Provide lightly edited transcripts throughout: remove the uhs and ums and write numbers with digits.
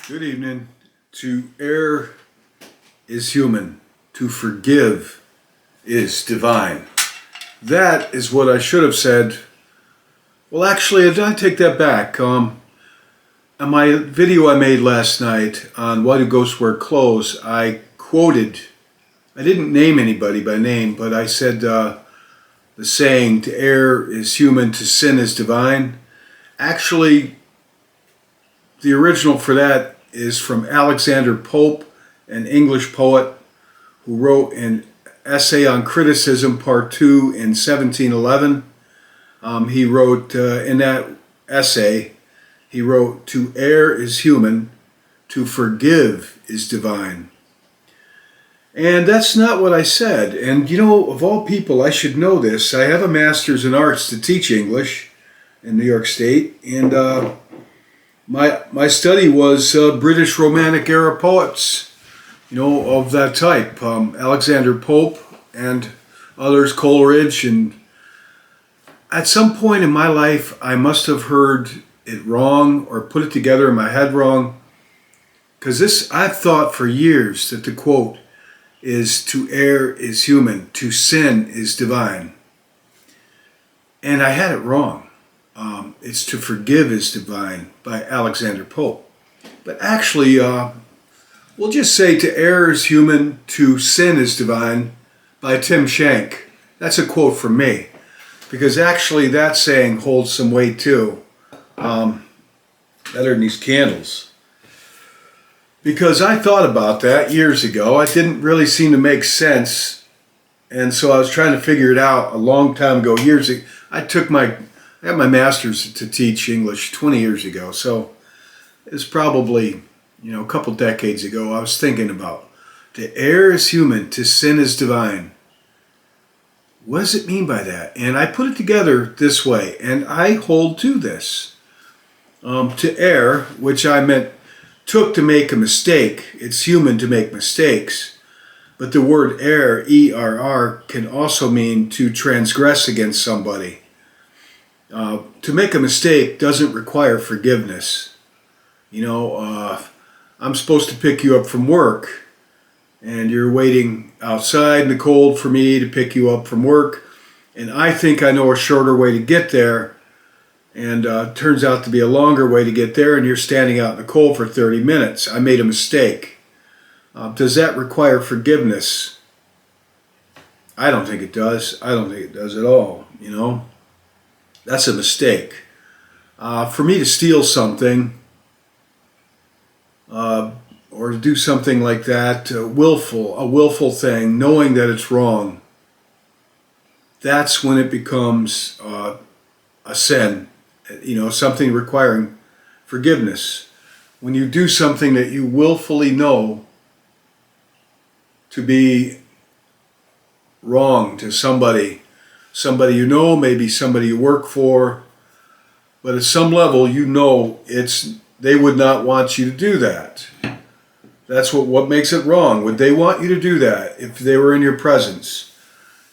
Good evening. To err is human. To forgive is divine. That is what I should have said. Well, actually, I take that back. On my video I made last night on why do ghosts wear clothes, I didn't name anybody by name, but I said the saying, to err is human, to sin is divine. Actually, the original for that is from Alexander Pope, an English poet who wrote an essay on criticism, part 2, in 1711. He wrote in that essay, he wrote, to err is human, to forgive is divine. And that's not what I said. And you know, of all people, I should know this. I have a master's in arts to teach English in New York State, and my study was British Romantic era poets, you know, of that type. Alexander Pope and others, Coleridge. And at some point in my life, I must have heard it wrong or put it together in my head wrong. Because I've thought for years that the quote is, to err is human, to sin is divine. And I had it wrong. It's to forgive is divine by Alexander Pope. But actually, we'll just say to err is human, to sin is divine by Tim Shank. That's a quote from me. Because actually that saying holds some weight too. Better than these candles. Because I thought about that years ago. It didn't really seem to make sense. And so I was trying to figure it out a long time ago, years ago. I had my master's to teach English 20 years ago. So it's probably, a couple decades ago. I was thinking about, to err is human, to sin is divine. What does it mean by that? And I put it together this way, and I hold to this. To err, which I took to make a mistake. It's human to make mistakes. But the word err, E-R-R, can also mean to transgress against somebody. To make a mistake doesn't require forgiveness. I'm supposed to pick you up from work, and you're waiting outside in the cold for me to pick you up from work, and I think I know a shorter way to get there, and it turns out to be a longer way to get there, and you're standing out in the cold for 30 minutes. I made a mistake. Does that require forgiveness? I don't think it does. I don't think it does at all, That's a mistake. For me to steal something, or to do something like that, a willful thing, knowing that it's wrong, that's when it becomes a sin, something requiring forgiveness. When you do something that you willfully know to be wrong to somebody you know, maybe somebody you work for, but at some level they would not want you to do that. That's what makes it wrong. Would they want you to do that if they were in your presence?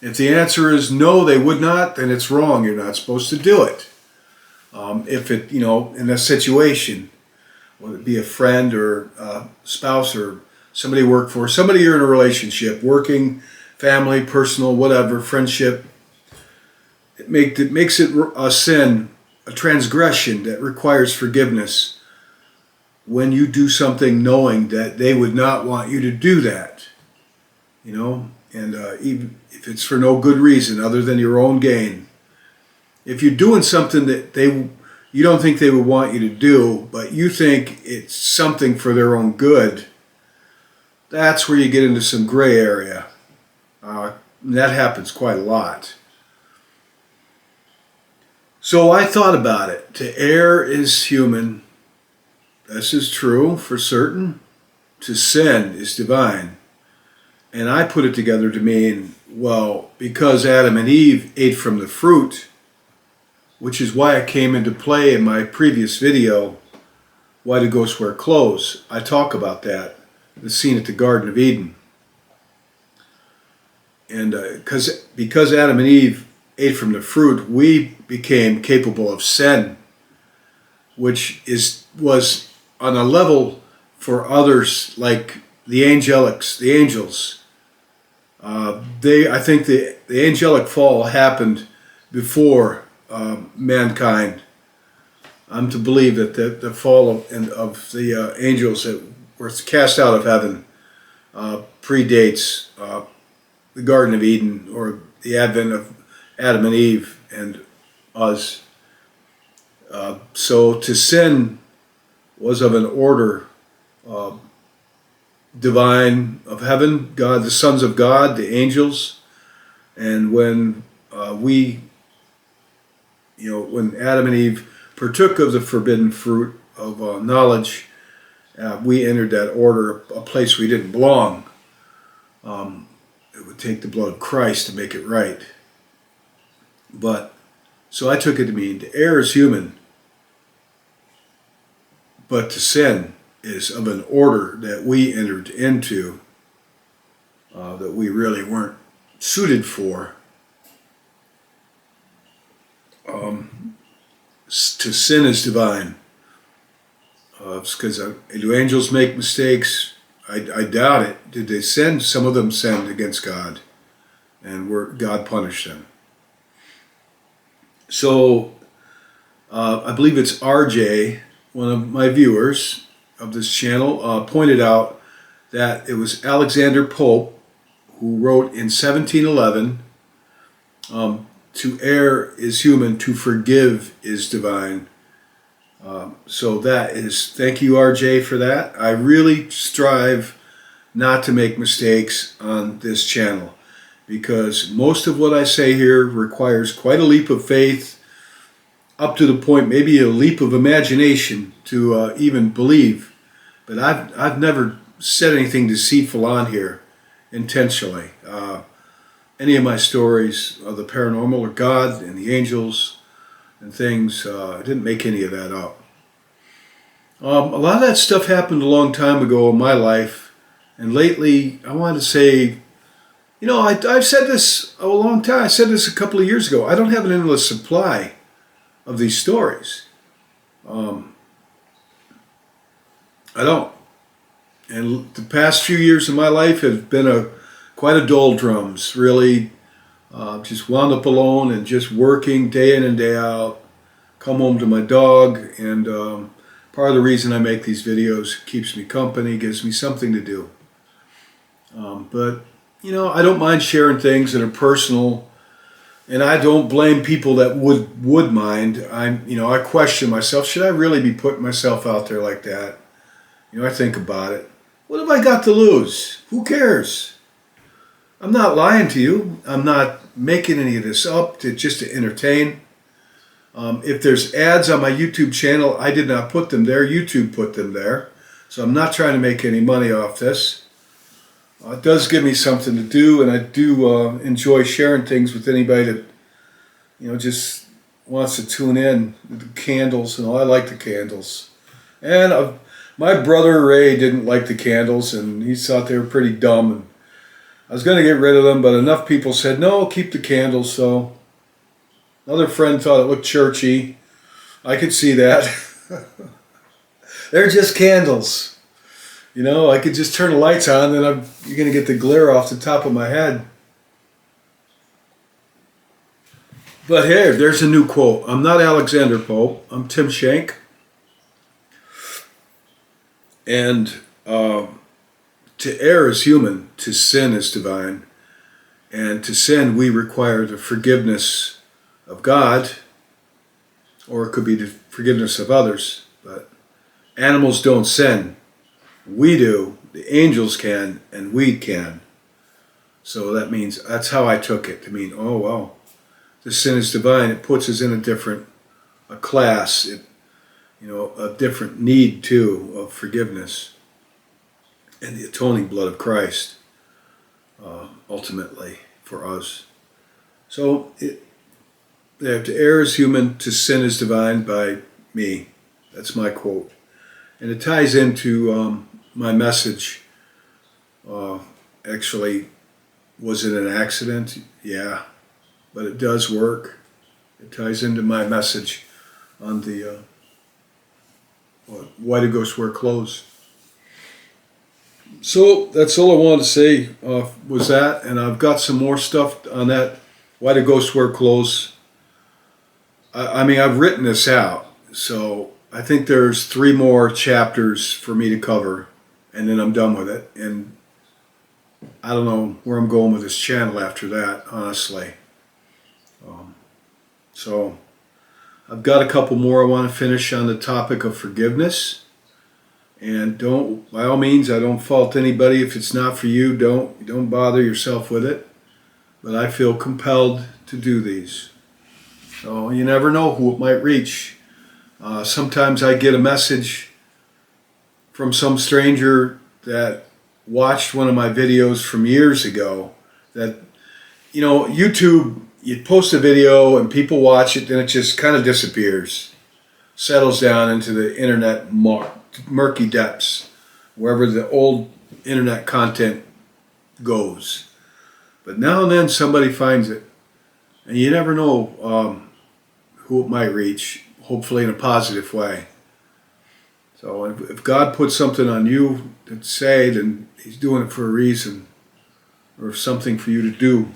If the answer is no, they would not, then it's wrong. You're not supposed to do it. If it, in a situation, whether it be a friend or a spouse or somebody you work for, somebody you're in a relationship, working, family, personal, whatever, friendship, it makes it a sin, a transgression that requires forgiveness when you do something knowing that they would not want you to do that, and even if it's for no good reason other than your own gain. If you're doing something that you don't think they would want you to do, but you think it's something for their own good, that's where you get into some gray area. That happens quite a lot. So I thought about it. To err is human. This is true for certain. To sin is divine. And I put it together to mean, well, because Adam and Eve ate from the fruit, which is why it came into play in my previous video, Why Do Ghosts Wear Clothes? I talk about that, the scene at the Garden of Eden. And because Adam and Eve ate from the fruit, we became capable of sin, which was on a level for others, like the angels. I think the angelic fall happened before mankind. I'm to believe that the fall of the angels that were cast out of heaven predates the Garden of Eden, or the advent of Adam and Eve and us. So to sin was of an order divine of heaven, God, the sons of God, the angels, and when when Adam and Eve partook of the forbidden fruit of knowledge, we entered that order, a place we didn't belong. It would take the blood of Christ to make it right. But, so I took it to mean to err is human, but to sin is of an order that we entered into that we really weren't suited for. To sin is divine. Because do angels make mistakes? I doubt it. Did they sin? Some of them sinned against God, and God punished them. So I believe it's RJ, one of my viewers of this channel, pointed out that it was Alexander Pope who wrote in 1711, to err is human, to forgive is divine. So that is, thank you RJ for that. I really strive not to make mistakes on this channel, because most of what I say here requires quite a leap of faith, up to the point maybe a leap of imagination to even believe. But I've never said anything deceitful on here intentionally. Any of my stories of the paranormal or God and the angels and things, I didn't make any of that up. A lot of that stuff happened a long time ago in my life, and lately I want to say, I've said this a long time. I said this a couple of years ago. I don't have an endless supply of these stories. I don't. And the past few years of my life have been quite a doldrums, really. Just wound up alone and just working day in and day out. Come home to my dog, and part of the reason I make these videos, keeps me company, gives me something to do. But I don't mind sharing things that are personal, and I don't blame people that would mind. I question myself, should I really be putting myself out there like that? I think about it. What have I got to lose? Who cares? I'm not lying to you. I'm not making any of this up just to entertain. If there's ads on my YouTube channel, I did not put them there. YouTube put them there. So I'm not trying to make any money off this. It does give me something to do, and I do enjoy sharing things with anybody that just wants to tune in with the candles and all. I like the candles. And my brother Ray didn't like the candles, and he thought they were pretty dumb. And I was going to get rid of them, but enough people said, no, keep the candles. So another friend thought it looked churchy. I could see that. They're just candles. I could just turn the lights on, and you're going to get the glare off the top of my head. But hey, there's a new quote. I'm not Alexander Pope. I'm Tim Shank. And to err is human, to sin is divine. And to sin, we require the forgiveness of God, or it could be the forgiveness of others. But animals don't sin. We do. The angels can, and we can. So that means, that's how I took it, to mean, oh, well, the sin is divine. It puts us in a class, a different need, too, of forgiveness and the atoning blood of Christ, ultimately, for us. So, to err is human, to sin is divine by me. That's my quote. And it ties into my message. Actually, was it an accident? Yeah, but it does work. It ties into my message on the why do ghosts wear clothes. So that's all I wanted to say was that, and I've got some more stuff on that. Why do ghosts wear clothes? I mean, I've written this out, so I think there's 3 more chapters for me to cover, and then I'm done with it. And I don't know where I'm going with this channel after that, honestly. So I've got a couple more I want to finish on the topic of forgiveness. And don't, by all means, I don't fault anybody. If it's not for you, don't bother yourself with it. But I feel compelled to do these. So you never know who it might reach. Sometimes I get a message from some stranger that watched one of my videos from years ago that, YouTube, you post a video and people watch it, then it just kind of disappears, settles down into the internet murky depths, wherever the old internet content goes. But now and then somebody finds it, and you never know who it might reach, hopefully in a positive way. So if God puts something on you to say, then He's doing it for a reason, or something for you to do.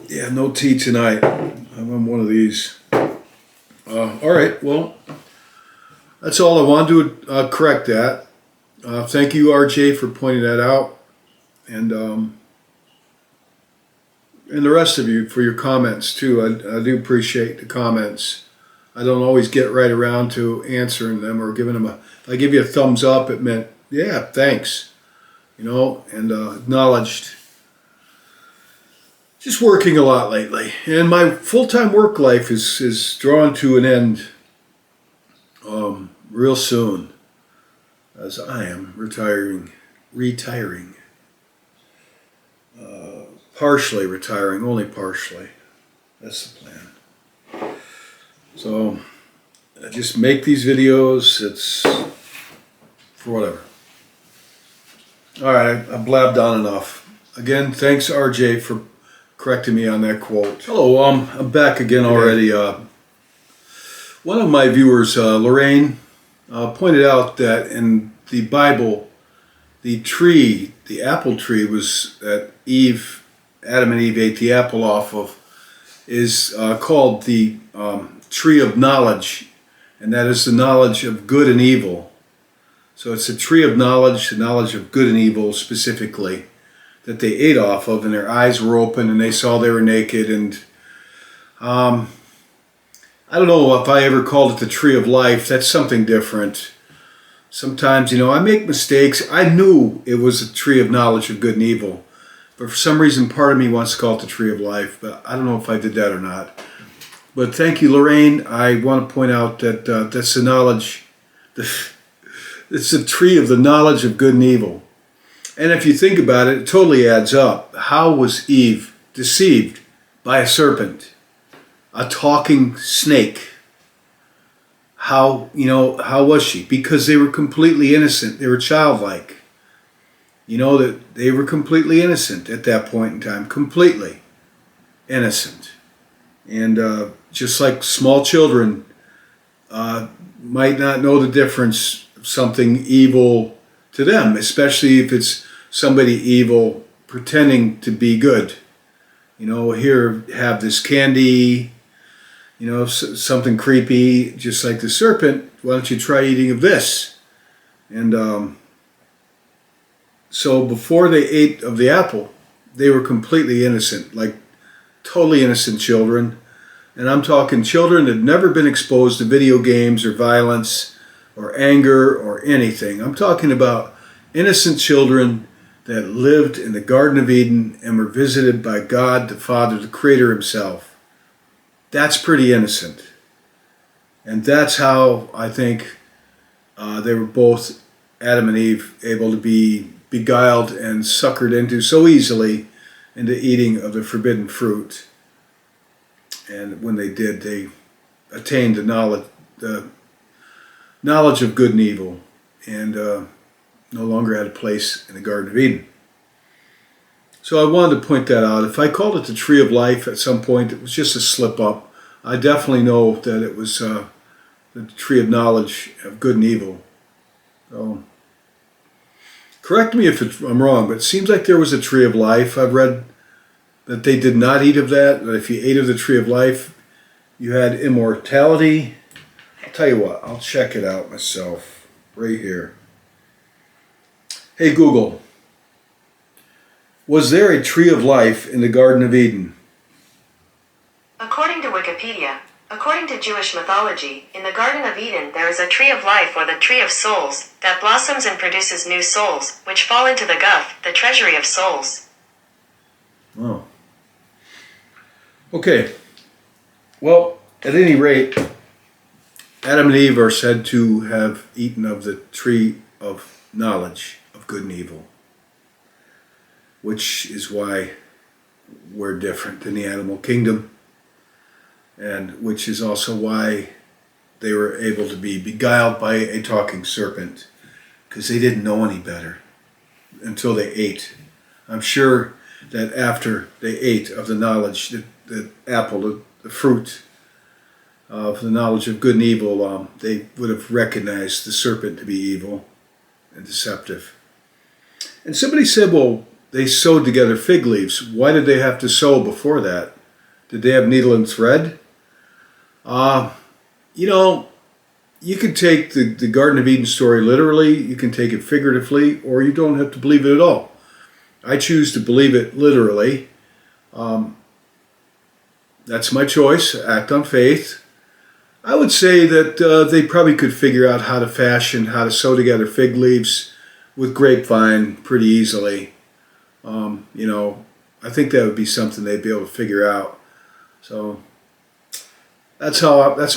Yeah, no tea tonight. I'm on one of these. All right, well, that's all I wanted to correct that. Thank you, RJ, for pointing that out. And the rest of you for your comments, too. I do appreciate the comments. I don't always get right around to answering them or giving them if I give you a thumbs up, it meant, yeah, thanks. And acknowledged. Just working a lot lately, and my full-time work life is drawing to an end real soon, as I am retiring, partially retiring, only partially. That's the plan. So I just make these videos. It's for whatever. All right, I blabbed on enough. Again, thanks RJ for correcting me on that quote. Hello, I'm back again already. One of my viewers, Lorraine, pointed out that in the Bible, the apple tree was that Adam and Eve ate the apple off of, is called the tree of knowledge, and that is the knowledge of good and evil. So it's a tree of knowledge, the knowledge of good and evil specifically, that they ate off of, and their eyes were open and they saw they were naked. And I don't know if I ever called it the tree of life. That's something different. Sometimes, I make mistakes. I knew it was a tree of knowledge of good and evil, but for some reason part of me wants to call it the tree of life, but I don't know if I did that or not. But thank you, Lorraine. I want to point out that that's the knowledge, it's the tree of the knowledge of good and evil. And if you think about it, it totally adds up. How was Eve deceived by a serpent, a talking snake? How was she? Because they were completely innocent. They were childlike. That they were completely innocent at that point in time. Completely innocent. And just like small children might not know the difference of something evil to them, especially if it's somebody evil pretending to be good. Here, have this candy, something creepy, just like the serpent. Why don't you try eating of this? And so before they ate of the apple, they were completely innocent, like totally innocent children. And I'm talking children that had never been exposed to video games or violence or anger or anything. I'm talking about innocent children that lived in the Garden of Eden and were visited by God the Father, the Creator Himself. That's pretty innocent. And that's how I think they were both, Adam and Eve, able to be beguiled and suckered into so easily into eating of the forbidden fruit. And when they did, they attained the knowledge of good and evil, and no longer had a place in the Garden of Eden. So I wanted to point that out. If I called it the tree of life at some point, it was just a slip up. I definitely know that it was the tree of knowledge of good and evil. So, correct me if I'm wrong, but it seems like there was a tree of life. I've read that they did not eat of that, that if you ate of the tree of life, you had immortality. I'll tell you what, I'll check it out myself right here. Hey Google, was there a tree of life in the Garden of Eden? According to Wikipedia, according to Jewish mythology, in the Garden of Eden there is a tree of life, or the tree of souls, that blossoms and produces new souls, which fall into the Guf, the treasury of souls. Oh. Okay. Well, at any rate, Adam and Eve are said to have eaten of the tree of knowledge of good and evil, which is why we're different than the animal kingdom, and which is also why they were able to be beguiled by a talking serpent, because they didn't know any better until they ate. I'm sure that after they ate of the knowledge, the apple, the fruit of the knowledge of good and evil, they would have recognized the serpent to be evil and deceptive. And somebody said, well, they sewed together fig leaves. Why did they have to sew before that? Did they have needle and thread? You know, you can take the Garden of Eden story literally, you can take it figuratively, or you don't have to believe it at all. I choose to believe it literally. That's my choice, act on faith. I would say that they probably could figure out how to sew together fig leaves with grapevine pretty easily. You know, I think that would be something they'd be able to figure out. So that's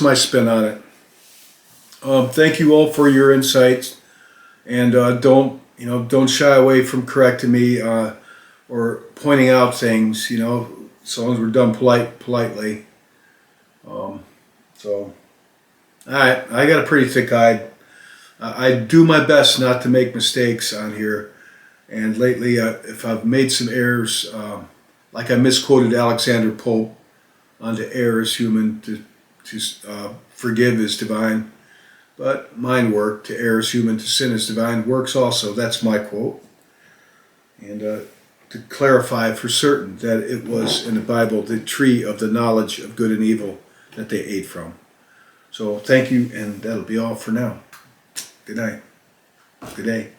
my spin on it. Thank you all for your insights, and don't shy away from correcting me or pointing out things. You know, as long as we're done politely. So, all right, I got a pretty thick hide. I do my best not to make mistakes on here, and lately, if I've made some errors, like I misquoted Alexander Pope on "To err is human, to forgive is divine." But mine work, "To err is human, to sin is divine," works also. That's my quote. And to clarify for certain that it was in the Bible the tree of the knowledge of good and evil that they ate from. So thank you, and that'll be all for now. Good night. Good day.